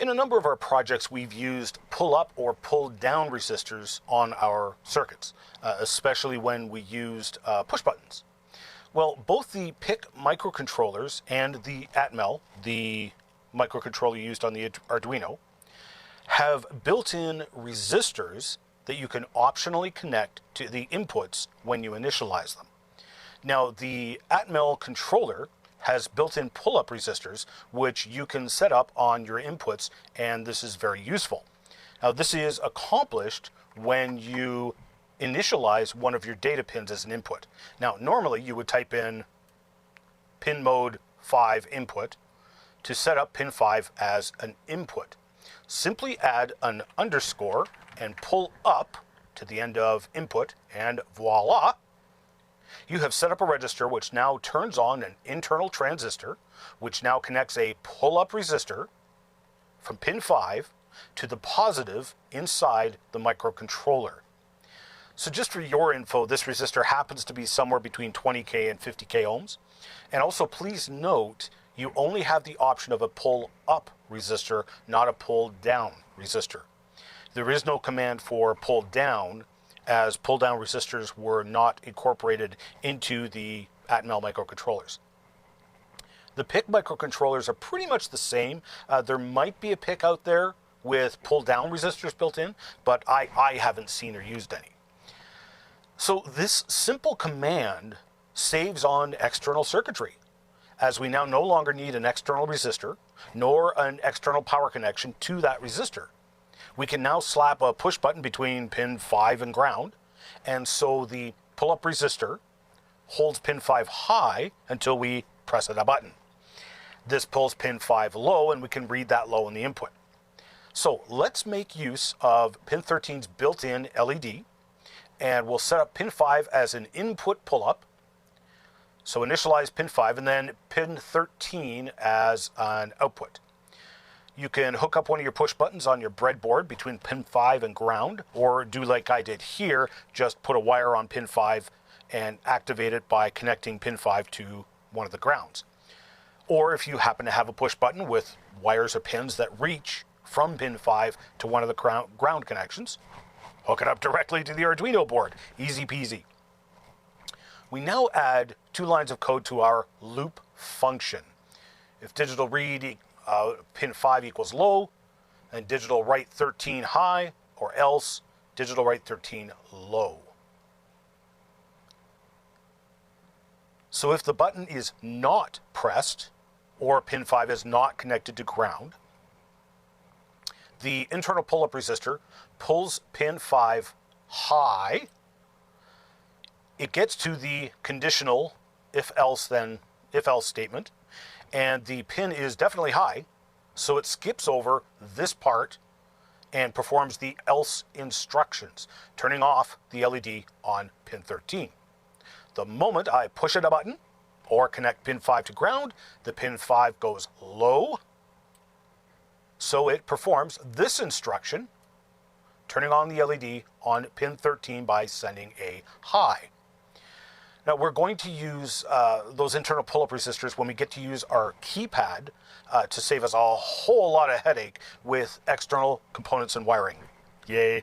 In a number of our projects, we've used pull-up or pull-down resistors on our circuits, especially when we used push buttons. Well, both the PIC microcontrollers and the Atmel, the microcontroller used on the Arduino, have built-in resistors that you can optionally connect to the inputs when you initialize them. Now, the Atmel controller has built-in pull-up resistors, which you can set up on your inputs, and this is very useful. Now, this is accomplished when you initialize one of your data pins as an input. Now, normally you would type in pin mode 5 input to set up pin 5 as an input. Simply add an underscore and pull up to the end of input, and voila! You have set up a register which now turns on an internal transistor, which now connects a pull-up resistor from pin 5 to the positive inside the microcontroller. So just for your info, this resistor happens to be somewhere between 20K and 50K ohms. And also please note, you only have the option of a pull-up resistor, not a pull-down resistor. There is no command for pull-down, as pull-down resistors were not incorporated into the Atmel microcontrollers. The PIC microcontrollers are pretty much the same. There might be a PIC out there with pull-down resistors built in, but I haven't seen or used any. So this simple command saves on external circuitry, as we now no longer need an external resistor, nor an external power connection to that resistor. We can now slap a push button between pin 5 and ground, and so the pull-up resistor holds pin 5 high until we press a button. This pulls pin 5 low, and we can read that low in the input. So let's make use of pin 13's built-in LED, and we'll set up pin 5 as an input pull-up. So initialize pin 5, and then pin 13 as an output. You can hook up one of your push buttons on your breadboard between pin 5 and ground, or do like I did here, just put a wire on pin 5 and activate it by connecting pin 5 to one of the grounds. Or if you happen to have a push button with wires or pins that reach from pin 5 to one of the ground connections, hook it up directly to the Arduino board. Easy peasy. We now add 2 lines of code to our loop function. If digital read pin 5 equals low, and digital write 13 high, or else digital write 13 low. So if the button is not pressed, or pin 5 is not connected to ground, the internal pull-up resistor pulls pin 5 high. It gets to the conditional if-else statement, and the pin is definitely high, so it skips over this part and performs the else instructions, turning off the LED on pin 13. The moment I push a button or connect pin 5 to ground, the pin 5 goes low, so it performs this instruction, turning on the LED on pin 13 by sending a high. Now we're going to use those internal pull-up resistors when we get to use our keypad to save us a whole lot of headache with external components and wiring. Yay.